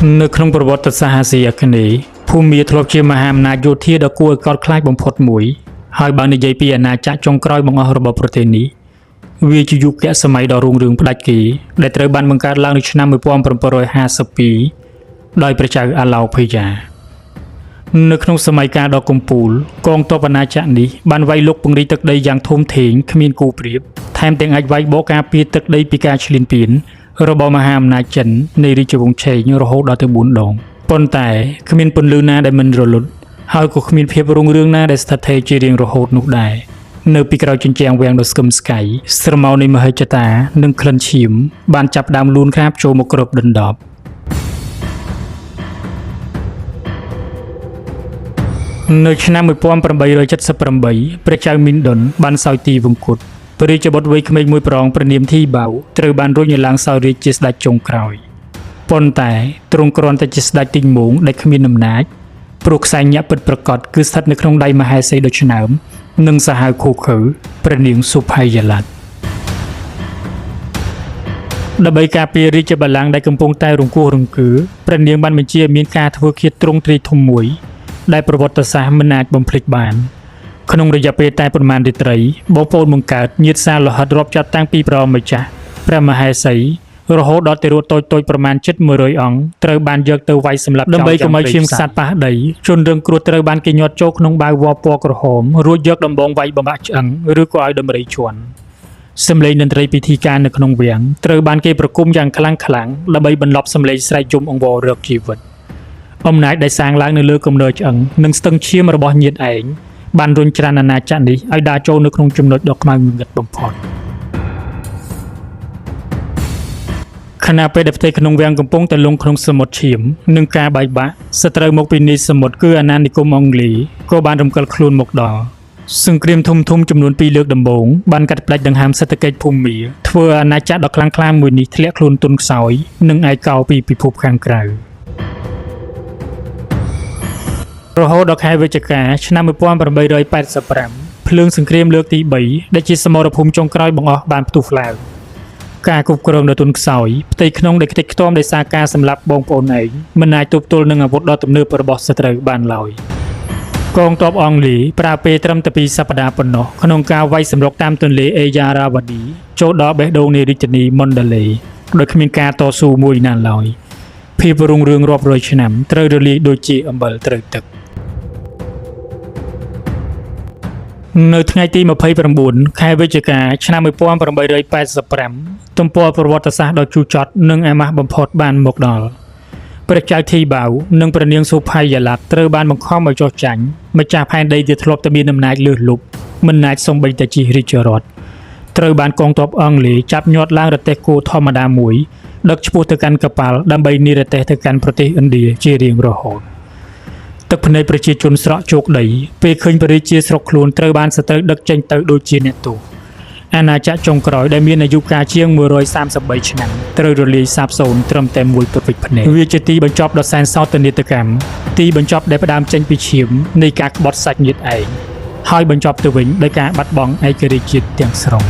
នៅក្នុងប្រវត្តិសាស្ត្រអាស៊ីអាគ្នេយ៍ភូមាធ្លាប់ជាមហាអំណាចយោធាដ៏គួរឲ្យកោតខ្លាចបំផុតមួយហើយបើនិយាយពីអាណាចក្រចុងក្រោយបង្អស់របស់ប្រទេសនេះវាជាយុគសម័យដ៏រុងរឿងផ្ដាច់គេដែលត្រូវបានបង្កើតឡើងនៅឆ្នាំ1752ដោយព្រះចៅអាឡោភីយ៉ានៅក្នុងសម័យកាលដ៏កំពូលកងទ័ពអាណាចក្រនេះបានវាយលុកពង្រីកទឹកដីយ៉ាងធំធេងគ្មានគូប្រៀបថែមទាំងអាចវាយបកការពារទឹកដីពីការឈ្លានពានរបស់មហាអំណាចចិននៃរាជវង្សឆេងរហូតដល់ទៅ4ដងប៉ុន្តែគ្មានពន្លឺណាដែលមិនរលត់ហើយក៏គ្មានភាពរុងរឿងណាដែលស្ថិតស្ថេរជារៀងរហូតនោះដែរនៅពីក្រោយជញ្ជាំងវាំងដ៏ស្កឹមស្កៃស្រមោលនៃមហិច្ឆតានិងក្លិនឈាមបានចាប់ដើមលូនក្រាបចូលមកគ្របដណ្ដប់នៅឆ្នាំ1878ព្រះចៅមីនដុនបានសោយទីវង្គតព្រះរាជបុត្រវ័យក្មេងមួយប្រងព្រះនាមធីបាវត្រូវបានរុញឡើងសោយរាជ្យជាស្ដេចចុងក្រោយប៉ុន្តែទ្រង់គ្រាន់តែជាស្ដេចទីងមងដែលគ្មានអំណាចព្រោះខ្សែញាក់ពិតប្រាកដគឺស្ថិតនៅក្នុងដៃមហេសីដ៏ឆ្នើមនិងសាហាវឃោឃៅព្រះនាងសុផាយាឡាត់ដើម្បីការពាររាជបល្ល័ង្កដែលកំពុងតែរង្គោះរង្គើព្រះនាងបានបញ្ជាឲ្យមានការធ្វើឃាតទ្រង់ទ្រាយធំមួយដែលប្រវត្តិសាស្ត្រមិនអាចបំភ្លេចបានក្នុងរយៈពេលតែប៉ុន្មានរាត្រីបងប្អូនបង្កើតញាតិសាលោហិតរាប់ចាប់តាំងពីព្រះម្ចាស់ព្រះមហេសីរហូតដល់ទារកតូចៗប្រមាណជិត100អង្គត្រូវបានយកទៅវាយសម្លាប់ដើម្បីកុំឲ្យឈាមខ្សាត់ប៉ះដីជនរងគ្រោះត្រូវបានគេញាត់ចូលក្នុងបាវវល្លិពណ៌ក្រហមរួចយកដំបងវាយបំបាក់ឆ្អឹងឬក៏ឲ្យដំរីជន់សម្លេងតន្ត្រីពិធីការនៅក្នុងវាំងត្រូវបានគេប្រគំយ៉ាងខ្លាំងដើម្បីបន្លប់សម្លេងស្រែកយំអង្វររកជីវិតអំណាចដែលសាងឡើងនៅលើគំនរឆ្អឹងនិងស្ទឹងឈាមរបស់ញាតិឯងបានរុញច្រានអាណាចក្រនេះឲ្យដើរចូលនៅក្នុងចំណុចដ៏ខ្មៅងងឹតបំផុតខណៈពេលដែលផ្ទៃក្នុងវាំងកំពុងតែលង់ក្នុងសមុទ្រឈាមនិងការបែកបាក់សត្រូវមកពីនីសមុទ្រគឺអាណានិគមអង់គ្លេសក៏បានរំកិលខ្លួនមកដល់សង្គ្រាមធំចំនួន2លើកដំបូងបានកាត់ផ្តាច់ដង្ហើមសេដ្ឋកិច្ចភូមាធ្វើឲ្យអាណាចក្រដ៏ខ្លាំងក្លាមួយនេះធ្លាក់ខ្លួនទន់ខ្សោយនិងឯកោពីពិភពខាងក្រៅរហូតដល់ខែវិច្ឆិកាឆ្នាំ1885ភ្លើងសង្គ្រាមលើកទី3ដែលជាសមរភូមិចុងក្រោយបង្អស់បានផ្ទុះឡើងការគ្រប់គ្រងដ៏ទន់ខ្សោយផ្ទៃក្នុងដែលខ្ទេចខ្ទាំដោយសារការសម្លាប់បងប្អូនឯងមិនអាចទប់ទល់នឹងអាវុធដ៏ទំនើបរបស់សត្រូវបានឡើយកងទ័ពអង់គ្លេសប្រើពេលត្រឹមតែ2សប្តាហ៍ប៉ុណ្ណោះក្នុងការវាយសម្រុកតាមទន្លេអេយ៉ារ៉ាវ៉ាឌីចូលដល់បេះដូងនៃរាជធានីម៉ុនដាឡេដោយគ្មានការតស៊ូមួយណាឡើយភាពរុងរឿងរាប់រយឆ្នាំត្រូវរលាយដូចជាអំបិលត្រូវទឹកនៅថ្ងៃទី29ខែវិច្ឆិកាឆ្នាំ1885ទំព័រប្រវត្តិសាស្ត្រដ៏ជូរចត់និងអាម៉ាស់បំផុតបានមកដល់ព្រះចៅធីបាវនិងព្រះនាងសុផាយាឡាត់ត្រូវបានបង្ខំឲ្យចុះចាញ់ម្ចាស់ផែនដីដែលធ្លាប់តែមានអំណាចលើសលប់មិនអាចសូម្បីតែជិះរាជរថត្រូវបានកងទ័ពអង់គ្លេសចាប់ញាត់ឡើងរទេះគោធម្មតាមួយដឹកឆ្ពោះទៅកាន់កប៉ាល់ដើម្បីនិរទេសទៅកាន់ប្រទេសឥណ្ឌាជារៀងរហូតទឹកភ្នែកប្រជាជនស្រក់ជោគដីពេលឃើញព្រះរាជាស្រុកខ្លួនត្រូវបានសត្រូវដឹកចេញទៅដូចជាអ្នកទោសអាណាចក្រចុងក្រោយដែលមានអាយុកាលជាង133ឆ្នាំត្រូវរលាយសាបសូន្យត្រឹមតែមួយប្រវិចភ្នែកវាជាទីបញ្ចប់ដ៏សែនសោកនាដកម្មទីបញ្ចប់ដែលផ្ដើមចេញពីឈាមនៃការក្បត់សាច់ញាតិឯងហើយបញ្ចប់ទៅវិញដោយការបាត់បង់ឯករាជ្យជាតិទាំងស្រុង